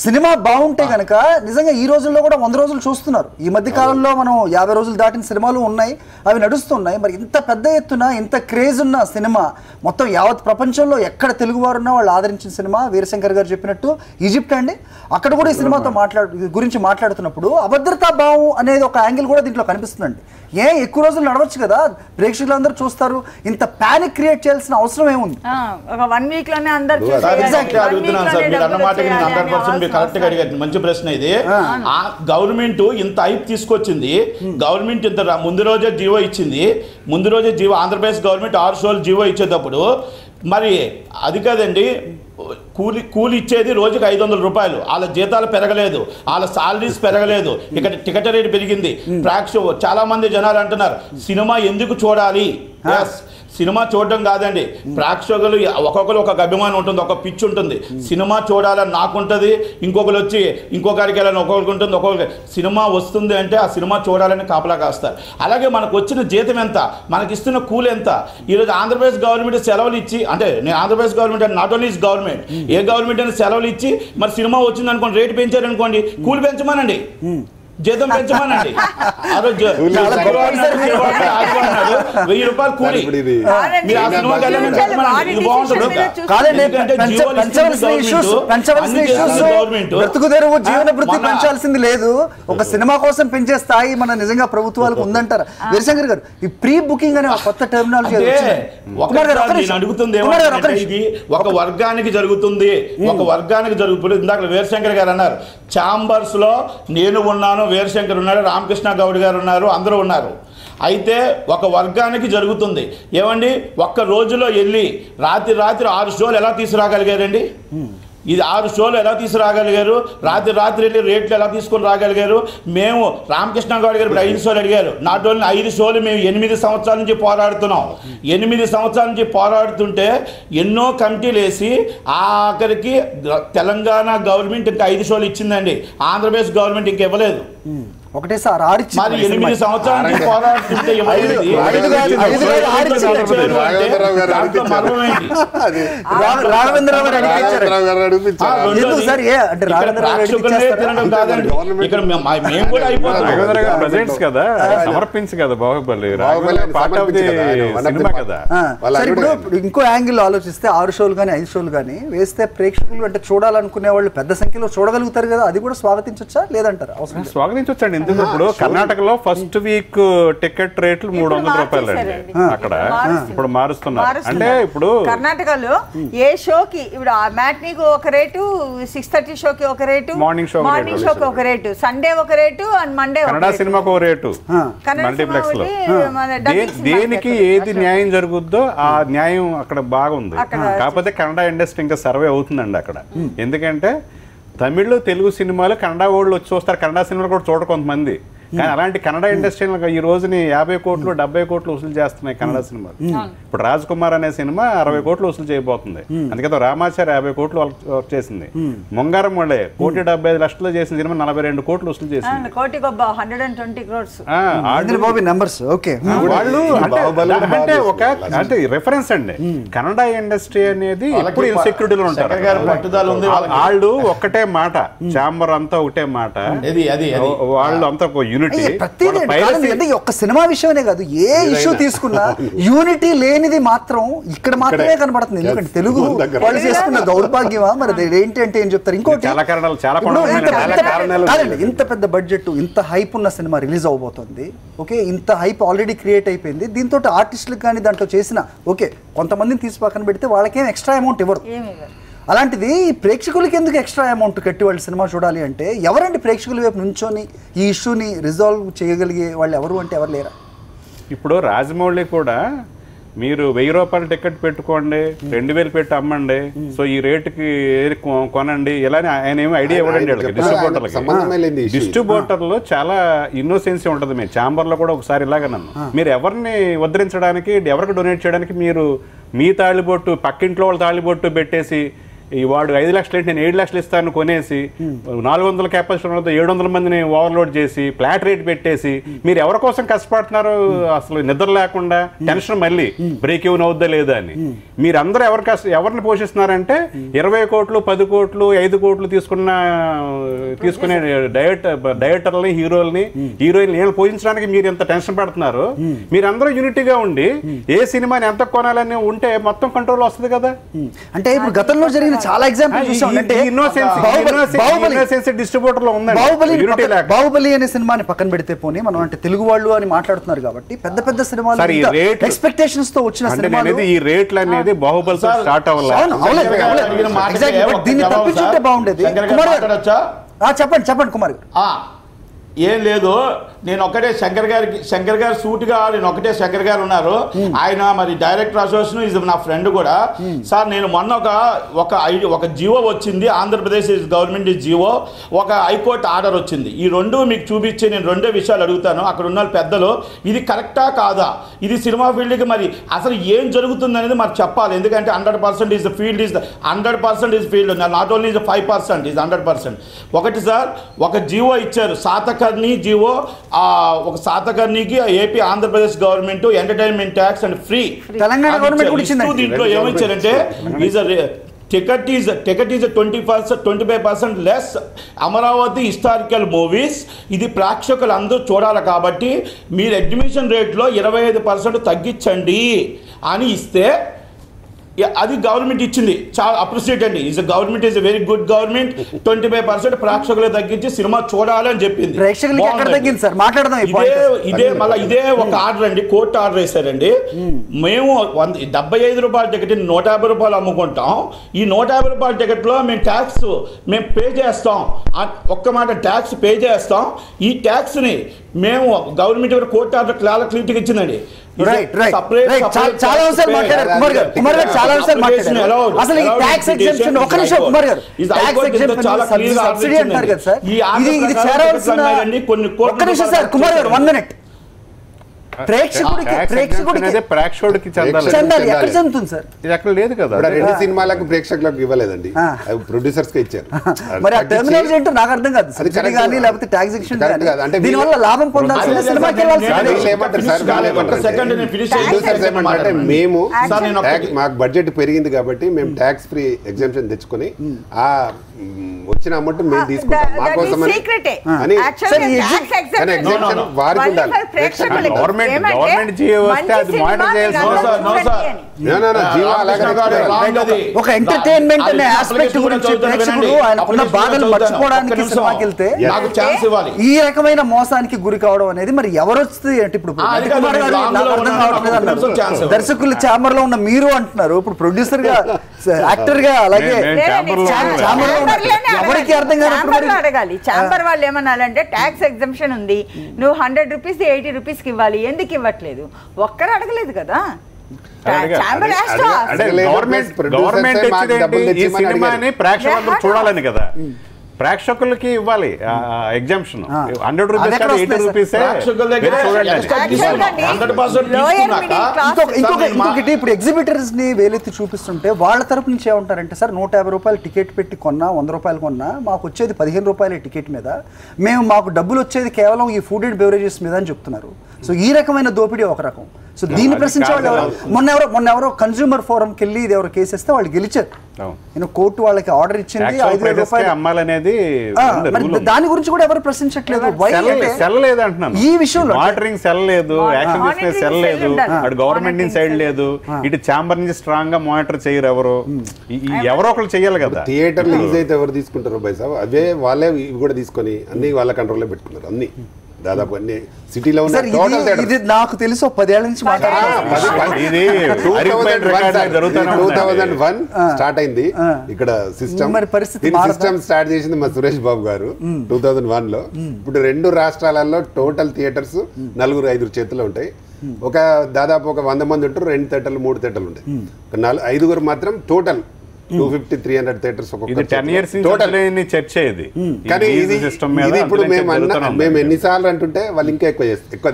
సినిమా బాగుంటే కనుక నిజంగా ఈ రోజుల్లో కూడా 100 రోజులు చూస్తున్నారు. ఈ మధ్య కాలంలో మనం 50 రోజులు దాటిన సినిమాలు ఉన్నాయి, అవి నడుస్తున్నాయి. మరి ఇంత పెద్ద ఎత్తున ఇంత క్రేజ్ ఉన్న సినిమా మొత్తం యావత్ ప్రపంచంలో ఎక్కడ తెలుగు వారు ఉన్నా వాళ్ళు ఆదరించిన సినిమా వీరశంకర్ గారు చెప్పినట్టు ఈజిప్ట్ అండి. అక్కడ కూడా ఈ సినిమాతో గురించి మాట్లాడుతున్నప్పుడు అభద్రతా భావం అనేది ఒక యాంగిల్ కూడా దీంట్లో కనిపిస్తుందండి. ఎక్కువ రోజులు నడవచ్చు కదా, ప్రేక్షకులందరూ చూస్తారు, ఇంత పానిక్ క్రియేట్ చేయాల్సిన అవసరం ఏముంది? ఒక 1 వీక్ లోనే అందరూ కరెక్ట్ గా అడిగారు, మంచి ప్రశ్న ఇది. గవర్నమెంట్ ఇంత హైప్ తీసుకొచ్చింది, గవర్నమెంట్ ఇంత ముందు రోజే జీవో ఇచ్చింది. ముందు రోజే జీవో ఆంధ్రప్రదేశ్ గవర్నమెంట్ 6 షోలు జీవో ఇచ్చేటప్పుడు మరి అది కాదండి, కూలి ఇచ్చేది రోజుకి 500 రూపాయలు. వాళ్ళ జీతాలు పెరగలేదు, వాళ్ళ సాలరీస్ పెరగలేదు, ఇక్కడ టికెట్ రేటు పెరిగింది. చాలా మంది జనాలు అంటున్నారు సినిమా ఎందుకు చూడాలి. సినిమా చూడడం కాదండి, ప్రేక్షకులు ఒక్కొక్కరు ఒక అభిమానం ఉంటుంది, ఒక పిచ్చి ఉంటుంది. సినిమా చూడాలని నాకుంటుంది, ఇంకొకరు వచ్చి ఇంకొకరికి వెళ్ళాలని ఒక్కొక్కరికి ఉంటుంది. ఒక్కొక్కరికి సినిమా వస్తుంది అంటే ఆ సినిమా చూడాలని కాపలా కాస్తారు. అలాగే మనకు వచ్చిన జీతం ఎంత, మనకి ఇస్తున్న కూలి ఎంత. ఈరోజు ఆంధ్రప్రదేశ్ గవర్నమెంట్ సెలవులు ఇచ్చి, అంటే నేను ఆంధ్రప్రదేశ్ గవర్నమెంట్ అంటే not only government, A government అయినా సెలవులు ఇచ్చి మరి సినిమా వచ్చింది అనుకోండి, రేటు పెంచారనుకోండి, కూలి పెంచమనండి, జీతం పెంచమనండి. ఆ రోజు 1000 రూపాయలు కూలి. పెంచాల్సింది లేదు, ఒక సినిమా కోసం పెంచే స్థాయి మన నిజంగా ప్రభుత్వాలకు ఉందంటారా? వీరశంకర్ గారు, ఈ ప్రీ బుకింగ్ అనే కొత్త టెర్మినాలజీ అడుగుతుంది. ఇది ఒక వర్గానికి జరుగుతుంది, ఒక వర్గానికి జరుగుతుంది. ఇందాక వీరశంకర్ గారు అన్నారు, ఛాంబర్స్ లో నేను ఉన్నాను, వీరశంకర్ ఉన్నారు, రామకృష్ణ గౌడ్ గారు ఉన్నారు, అందరూ ఉన్నారు. అయితే ఒక వర్గానికి జరుగుతుంది. ఏమండి, ఒక్క రోజులో వెళ్ళి రాత్రి 6 షోలు ఎలా తీసుకురాగలిగారండి? ఇది 6 షోలు ఎలా తీసుకురాగలిగారు? రాత్రి వెళ్ళి రేట్లు ఎలా తీసుకొని రాగలిగారు? మేము రామకృష్ణ గౌడ్ గారు ఇప్పుడు 5 షోలు అడిగారు. నాట్ ఓన్లీ 5 షోలు, మేము 8 సంవత్సరాల నుంచి పోరాడుతున్నాం. 8 సంవత్సరాల నుంచి పోరాడుతుంటే ఎన్నో కమిటీలు వేసి ఆఖరికి తెలంగాణ గవర్నమెంట్ ఇంకా 5 షోలు ఇచ్చిందండి, ఆంధ్రప్రదేశ్ గవర్నమెంట్ ఇంక ఇవ్వలేదు. ఒకటేసారి ఆడిచ్చి 8 సంవత్సరాల నుంచి పోరాడుతుంటే సమర్పించి కదా బాహుబలి కదా. ఇంకో యాంగిల్ ఆలోచిస్తే 6 షోలు కానీ 5 షోలు కానీ వేస్తే ప్రేక్షకులు అంటే చూడాలనుకునే వాళ్ళు పెద్ద సంఖ్యలో చూడగలుగుతారు కదా, అది కూడా స్వాగతించొచ్చా లేదంటారు? స్వాగతించొచ్చండి. ఎందుకు ఇప్పుడు కర్ణాటకలో ఫస్ట్ వీక్ టికెట్ రేట్లు 300 రూపాయలు అండి, అక్కడ ఇప్పుడు మారుస్తున్నారు. అంటే ఇప్పుడు కర్ణాటకలో ఏ షోకి ఇప్పుడు మ్యాట్నీకి ఒక రేటు, 6:30 షోకి ఒక రేటు, మార్నింగ్ షోకి ఒక రేటు, సండే ఒక రేటు, అండ్ మండే కన్నడ సినిమాకి ఒక రేటు, మల్టీప్లెక్స్ లో. దేనికి ఏది న్యాయం జరుగుద్దో ఆ న్యాయం అక్కడ బాగుంది. కాకపోతే కన్నడ ఇండస్ట్రీ ఇంకా సర్వే అవుతుందండి అక్కడ. ఎందుకంటే తమిళ్ తెలుగు సినిమాలు కన్నడ వాళ్ళు వచ్చి చూస్తారు, కన్నడ సినిమాలు కూడా చూడరు కొంతమంది. కానీ అలాంటి కన్నడ ఇండస్ట్రీలో ఈ రోజుని 50 కోట్లు 70 కోట్లు వసూలు చేస్తున్నాయి కన్నడ సినిమాలు. ఇప్పుడు రాజ్ కుమార్ అనే సినిమా 60 కోట్లు వసూలు చేయబోతుంది. అందుకే రామాచారి 50 కోట్లు వర్క్ చేసింది. ముంగారం వాళ్ళే 1,75,00,000 చేసిన సినిమా 42 కోట్లు వసూలు చేసింది. అంటే ఒక అంటే రిఫరెన్స్ అండి. కన్నడ ఇండస్ట్రీ అనేది ఎప్పుడు ఇన్సెక్యూరిటీలో ఉంటారు. వాళ్ళు ఒక్కటే మాట, ఛాంబర్ అంతా ఒకటే మాట, వాళ్ళు అంతా ఒక్క సినిమా విషయమే కాదు, ఏ ఇష్యూ తీసుకున్నా యూనిటీ లేనిది మాత్రం ఇక్కడ మాత్రమే కనబడుతుంది. ఎందుకంటే తెలుగు వాళ్ళు చేసుకున్న దౌర్భాగ్యమా మరి ఏంటి అంటే ఏం చెప్తారు? ఇంకోటి, ఇంత పెద్ద బడ్జెట్, ఇంత హైప్ ఉన్న సినిమా రిలీజ్ అవబోతుంది. ఓకే, ఇంత హైప్ ఆల్రెడీ క్రియేట్ అయిపోయింది. దీంతో ఆర్టిస్టులకు కానీ దాంట్లో చేసిన ఓకే కొంతమందిని తీసి పక్కన పెడితే వాళ్ళకేం ఎక్స్ట్రా అమౌంట్ ఇవ్వరు. అలాంటిది ప్రేక్షకులకి ఎందుకు ఎక్స్ట్రా అమౌంట్ కట్టి వాళ్ళు సినిమా చూడాలి అంటే ఎవరండి ప్రేక్షకుల వైపు నుంచొని ఈ ఇష్యూని రిజాల్వ్ చేయగలిగే వాళ్ళు ఎవరు అంటే ఎవరు లేరా? ఇప్పుడు రాజమౌళి కూడా మీరు 1000 రూపాయలు టికెట్ పెట్టుకోండి, 2000 పెట్టి అమ్మండి, సో ఈ రేటుకి కొనండి, ఇలా ఆయన ఏమో ఐడియా ఇవ్వడండి వాళ్ళకి. డిస్ట్రిబ్యూటర్లో చాలా ఇన్నోసెన్సీ ఉంటుంది. మీ ఛాంబర్లో కూడా ఒకసారి ఇలాగనన్నా, మీరు ఎవరిని ఉద్ధరించడానికి, ఎవరికి డొనేట్ చేయడానికి మీరు మీ తాళిబొట్టు పక్కింట్లో వాళ్ళ తాళిబొట్టు పెట్టేసి ఈ వాడు 5 లక్షలు అంటే నేను 7 లక్షలు ఇస్తాను కొనేసి 400 కెపాసిటీ 700 మందిని ఓవర్లోడ్ చేసి ఫ్లాట్ రేట్ పెట్టేసి మీరు ఎవరి కోసం కష్టపడుతున్నారు అసలు నిద్ర లేకుండా టెన్షన్ మళ్ళీ బ్రేక్ ఈవెన్ అవుద్దా లేదా అని మీరందరూ ఎవరిని పోషిస్తున్నారంటే 20 కోట్లు 10 కోట్లు 5 కోట్లు తీసుకునే డైరెక్టర్లని హీరోయిన్ వీళ్ళు పోషించడానికి మీరు ఎంత టెన్షన్ పడుతున్నారు మీరందరూ యూనిటీగా ఉండి ఏ సినిమాని ఎంత కొనాలని ఉంటే మొత్తం కంట్రోల్ వస్తుంది కదా. అంటే ఇప్పుడు గతంలో జరిగిన చాలా ఎగ్జాంపుల్ చూసాం. అంటే బాహుబలి అనే సినిమాని పక్కన పెడితే పోనీ మనం అంటే తెలుగు వాళ్ళు అని మాట్లాడుతున్నారు కాబట్టి పెద్ద పెద్ద సినిమాలు ఎక్స్పెక్టేషన్స్ తో వచ్చిన సినిమాలు ఈ రేట్లు అనేది బాహుబలి స్టార్ట్ అవ్వాలి. దీన్ని తప్పించుంటే బాగుండేది. చెప్పండి కుమార్ గారు. ఏం లేదు, నేను ఒకటే శంకర్ గారు సూటిగా నేను ఒకటే శంకర్ గారు ఉన్నారు, ఆయన మరి డైరెక్టర్ అసోసియేషన్ ఇది నా ఫ్రెండ్ కూడా. సార్ నేను మొన్న ఒక జియో వచ్చింది, ఆంధ్రప్రదేశ్ గవర్నమెంట్ జియో, ఒక హైకోర్టు ఆర్డర్ వచ్చింది. ఈ రెండు మీకు చూపించి నేను రెండే విషయాలు అడుగుతాను అక్కడ ఉన్న పెద్దలు, ఇది కరెక్టా కాదా, ఇది సినిమా ఫీల్డ్కి మరి అసలు ఏం జరుగుతుంది అనేది మరి చెప్పాలి. ఎందుకంటే 100% is the field, is 100% is field, not only is 5%, is 100%. ఒకటి సార్, ఒక జియో ఇచ్చారు సాతకర్ణి జియో, ఒక సాతకర్ణికి AP Andhra Pradesh government entertainment tax and free Telangana government కూడా ఇచ్చింది. దీంట్లో ఏమిచ్చారంటే ticket is 25% less Amaravati historical movies, ఇది ప్రేక్షకులు అందరూ చూడాలి కాబట్టి మీరు అడ్మిషన్ రేట్లో 25% తగ్గించండి అని ఇస్తే అది గవర్నమెంట్ ఇచ్చింది. చాలా అప్రిషియేట్ అండి. Government is very good government. 25% ప్రేక్షకులు తగ్గించి సినిమా చూడాలి అని చెప్పింది. ఇదే ఒక ఆర్డర్ అండి, కోర్టు ఆర్డర్ వేశారండి. మేము 75 రూపాయల టికెట్ 150 రూపాయలు అమ్ముకుంటాం. ఈ 150 రూపాయల టికెట్లో మేము ట్యాక్స్ పే చేస్తాం. ఒక్క మాట ట్యాక్స్ పే చేస్తాం. ఈ ట్యాక్స్ని మేము గవర్నమెంట్ కోర్టు ఆర్డర్ క్లారిటీగా ఇచ్చిందండి. చాలా అంశాలు మాట్లాడారు కుమార్ గారు. చాలా అంశాలు మాట్లాడారు. అసలు ఈ ట్యాక్స్ ఎగ్జెంప్షన్ ఒక్క నిమిషం కుమార్ గారు, ట్యాక్స్ ఎగ్జెంప్షన్ సబ్సిడీ అంటారు కదా సార్, ఇది చేరవలసిన ఒక్క నిమిషం సార్ కుమార్ గారు 1 మినిట్. ప్రేక్షకుడికి చెందాలి. ఎక్కడ చెందుతుంది సార్? ఇది ఎక్కడ లేదు కదా. రెండు సినిమాలకు ప్రేక్షకులకు ఇవ్వలేదండి, ప్రొడ్యూసర్స్ కి ఇచ్చారు. మరి ఆ టెర్మినాలజీ ఏంటో నాకు అర్థం కాదు. సబ్సిడీ కానీ లేకపోతే ట్యాక్స్ ఎగ్జెంప్షన్ కానీ దీనివల్ల లాభం పొందాల్సిన సినిమాకి అంటే మేము మాకు బడ్జెట్ పెరిగింది కాబట్టి మేము ట్యాక్స్ ఫ్రీ ఎగ్జెంప్షన్ తెచ్చుకొని ఆ వచ్చిన అమౌంట్ మేము తీసుకుంటాం మా కోసం అని వారికి ఉండాలి. గవర్నమెంట్ జియో వస్తే అది మానిటర్ చేయాల్సి ఒక ఎంటర్టైన్మెంట్ అనే ఆస్పెక్ట్ గురించి ప్రేక్షకుడు ఆయనకున్న బాధలు మర్చిపోవడానికి సినిమాకి వెళ్తే ఈ రకమైన మోసానికి గురి కావడం అనేది మరి ఎవరు వస్తుంది అంటే ఇప్పుడు దర్శకులు ఛాంబర్ లో ఉన్న మీరు అంటున్నారు, ఇప్పుడు ప్రొడ్యూసర్ గా యాక్టర్ గా అలాగే ఎవరికి అర్థం కాదు. అడగాలి ఛాంబర్ వాళ్ళు ఏమన్నారంటే ట్యాక్స్ ఎగ్జంప్షన్ ఉంది, నువ్వు 100 రూపీస్ 80 రూపీస్కి ఇవ్వాలి, ఎందుకు ఇవ్వట్లేదు? ఒక్కరు అడగలేదు కదా. గవర్నమెంట్ ఈ సినిమాని ప్రేక్షకులు చూడాలని కదా, ప్రేక్షకులకి ఇవ్వాలి ఎగ్జామ్షన్. 100 rupees 80 rupees. ఇంకొకటి ఇప్పుడు ఎగ్జిబిటర్స్ ని వేలెత్తి చూపిస్తుంటే వాళ్ళ తరపు నుంచి ఏమంటారంటే సార్ 150 రూపాయలు టికెట్ పెట్టి కొన్నా 100 రూపాయలు కొన్నా మాకు వచ్చేది 15 రూపాయల టికెట్ మీద, మాకు డబ్బులు వచ్చేది కేవలం ఈ ఫుడ్ అండ్ బెవరేజెస్ మీద అని చెప్తున్నారు. సో ఈ రకమైన దోపిడీ ఒక రకం. సో దీన్ని ప్రశ్నించే వాళ్ళు మొన్న ఎవరో కన్స్యూమర్ ఫోరంకి వెళ్ళి ఇది ఎవరో కేసు ఇస్తే వాళ్ళు గెలిచారు. కోర్టు వాళ్ళకి ఆర్డర్ ఇచ్చింది 5,000 రూపాయలు అమ్మాలనేది. దాని గురించి కూడా ఎవరు ప్రశ్నించట్లేదు. ఈ విషయంలో మానిటరింగ్ సెల్ లేదు, యాక్షన్ తీసుకునే సెల్ లేదు, అటు గవర్నమెంట్ నుంచి సైడ్ లేదు, ఇటు ఛాంబర్ నుంచి స్ట్రాంగ్ గా మానిటర్ చేయరు ఎవరు. ఎవరో ఒకరు చెయ్యాలి కదా. థియేటర్ లీజ్ అయితే ఎవరు తీసుకుంటారు బై సాబ్, అవే వాళ్ళే ఇవి కూడా తీసుకొని అన్ని వాళ్ళ కంట్రోల్లో పెట్టుకున్నారు. అన్ని దాదాపు అన్ని సిటీలో ఇది నాకు తెలుసు 10 ఏళ్ల నుంచి 2001 స్టార్ట్ అయింది ఇక్కడ సిస్టమ్. సిస్టమ్ స్టార్ట్ చేసింది మా సురేష్ బాబు గారు 2001 లో. ఇప్పుడు 2 రాష్ట్రాలలో టోటల్ థియేటర్స్ 4-5 చేతుల్లో ఉంటాయి. దాదాపు ఒక 100 మంది ఉంటారు, 2 థియేటర్లు 3 థియేటర్లు ఉంటాయి. 5 మాత్రం టోటల్ 250-300 థియేటర్స్ ఇది 10 years టోటల్ చర్చ ఇది. కానీ ఇది సిస్టమ్ మీద ఇది ఇప్పుడు జరుగుతున్నాం. మేము ఎన్నిసార్లు అంటుంటే వాళ్ళు ఇంకా ఎక్కువ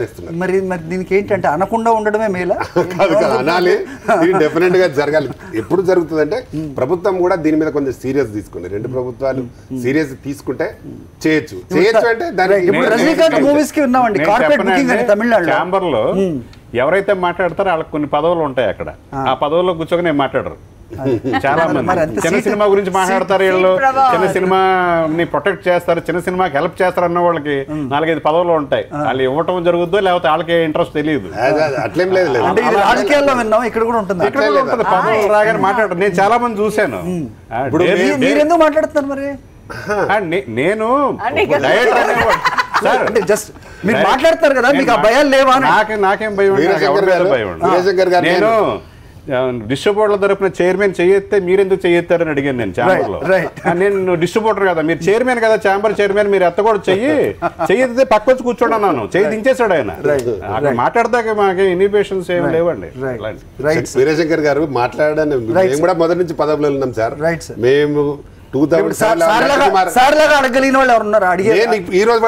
తెస్తున్నారు. మరి దీనికి ఏంటంటే అనకుండా ఉండడమే మేలా? కాదు అనాలి, ఇది డెఫినెట్ గా జరగాలి. ఎప్పుడు జరుగుతుందంటే ప్రభుత్వం కూడా దీని మీద కొంచెం సీరియస్ తీసుకుంది. రెండు ప్రభుత్వాలు సీరియస్ తీసుకుంటే చేయొచ్చు అంటే దానికి ఇప్పుడు రజనీకాంత్ మూవీస్ కి ఉన్నామండి కార్పొరేట్ బుకింగ్ అని తమిళనాడులో. ఛాంబర్ లో ఎవరైతే మాట్లాడతారో వాళ్ళకి కొన్ని పదవులు ఉంటాయి అక్కడ. ఆ పదవుల్లో కూర్చొని మాట్లాడరు చాలా మంది. చిన్న సినిమా గురించి మాట్లాడతారు వీళ్ళు, చిన్న సినిమాని ప్రొటెక్ట్ చేస్తారు, చిన్న సినిమాకి హెల్ప్ చేస్తారు అన్న వాళ్ళకి 4-5 పదవులు ఉంటాయి. వాళ్ళు ఇవ్వటం జరుగుద్దో లేకపోతే వాళ్ళకి ఇంట్రెస్ట్ తెలియదు. అట్లేం లేదు. రాజకీయాల్లో విన్నాం, ఇక్కడ కూడా ఉంటుంది. ఇక్కడ కూడా ఉంటుంది. పదవులు రాగానే మాట్లాడరు. నేను చాలా మంది చూశాను. మీరు ఎందుకు మాట్లాడుతున్నారు మరి? నేను డైరెక్టర్ అనేవాడు సార్, జస్ట్ మీరు మాట్లాడతారు కదా, మీకు ఆ భయాలు లేవా? నాకేం భయం? నేను డిస్ట్రిబ్యూటర్ల తరపున చైర్మన్ చేయొస్తే మీరెందుకు చేయొత్తారని అడిగాను నేను ఛాంబర్ లో. నేను డిస్ట్రిబ్యూటర్ కదా, మీరు చైర్మన్ కదా, ఛాంబర్ చైర్మన్, మీరు ఎత్త కూడా చెయ్యితే పక్క వచ్చి కూర్చోండి అన్నాను. చెయ్యి దించేశాడు ఆయన. అక్కడ మాట్లాడదాక మాకు ఇన్హిబిషన్స్ ఏమి లేవండి. వీరశంకర్ గారు మాట్లాడని మేము కూడా మొదటి నుంచి పదవులు ఉన్నాం సార్. మేము ఈ రోజు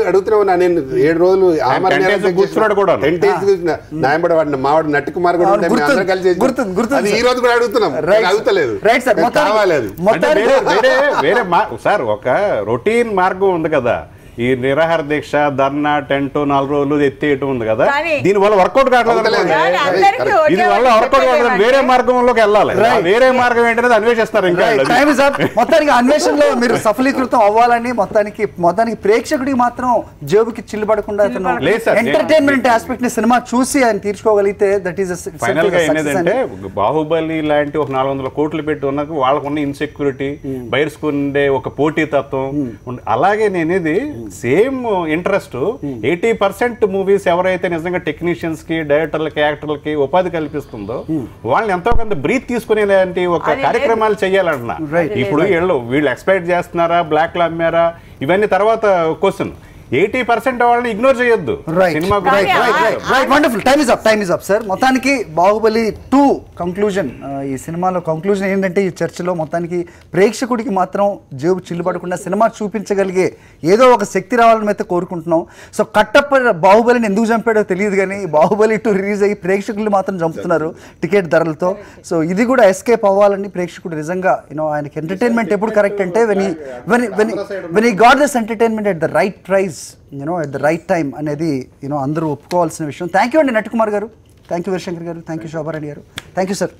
అడుగుతూనే ఉన్నా. నేను 7 రోజులు మావాడు నట్టి కుమార్ కూడా కలిసి ఈ రోజు కూడా అడుగుతున్నాం, అడుగుతలేదు. వేరే సార్ ఒక రొటీన్ మార్గం ఉంది కదా, ఈ నిరాహార దీక్ష, ధర్నా, టెంట్ 4 రోజులు ఎత్తేయటం ఉంది కదా, దీని వల్ల వర్కౌట్ కావట్లేదు. ఇది వల్ల వర్కౌట్ కావట్లేదు. వేరే మార్గంలోకి వెళ్ళాలి. వేరే మార్గం ఏంటనేది అన్వేషిస్తారు. ఇంకా మొత్తానికి అన్వేషణలో మీరు సఫలీకృతం అవ్వాలని మొత్తానికి ప్రేక్షకుడికి మాత్రం జేబుకి చిల్లు పడకుండా ఎంటర్టైన్మెంట్ ఆస్పెక్ట్ ని సినిమా చూసి ఆయన తీర్చుకోగలిగితే దట్ ఈస్ ఫైనల్ గా ఏంటంటే బాహుబలి లాంటి ఒక 400 కోట్లు పెట్టి ఉన్నది వాళ్ళకున్న ఇన్సెక్యూరిటీ, బయర్స్కు ఉండే ఒక పోటీ తత్వం. అలాగే నేనేది సేమ్ ఇంట్రెస్ట్ 80% మూవీస్ ఎవరైతే నిజంగా టెక్నీషియన్స్ కి, డైరెక్టర్లకి, యాక్టర్లకి ఉపాధి కల్పిస్తుందో వాళ్ళని ఎంతో కొంత బ్రీత్ తీసుకునేలాంటి ఒక కార్యక్రమాలు చేయాలంటున్నా. ఇప్పుడు వీళ్ళు ఎక్స్పెక్ట్ చేస్తున్నారా, బ్లాక్ లో అమ్మారా, ఇవన్నీ తర్వాత క్వశ్చన్. 80% వాళ్ళని ఇగ్నోర్ చేయొద్దు. Time is up sir. మొత్తానికి బాహుబలి 2 కంక్లూజన్, ఈ సినిమాలో కంక్లూజన్ ఏంటంటే ఈ చర్చలో మొత్తానికి ప్రేక్షకుడికి మాత్రం జేబు చిల్లుపడకుండా సినిమా చూపించగలిగే ఏదో ఒక శక్తి రావాలని అయితే కోరుకుంటున్నాం. సో కట్టప్ప బాహుబలిని ఎందుకు చంపాడో తెలియదు కానీ బాహుబలి 2 రిలీజ్ అయ్యి ప్రేక్షకులు మాత్రం చంపుతున్నారు టికెట్ ధరలతో. సో ఇది కూడా ఎస్కేప్ అవ్వాలని ప్రేక్షకుడు నిజంగా ఆయనకి ఎంటర్టైన్మెంట్ ఎప్పుడు కరెక్ట్ అంటే when he got this entertainment at the right price, at the right time అనేది అందరూ ఒప్పుకోవాల్సిన విషయం. థ్యాంక్ యూ అండి నట్ కుమార్ గారు, థ్యాంక్ యూ వీరశంకర్ గారు, థ్యాంక్ యూ శోభారాణి గారు, థ్యాంక్ యూ సార్.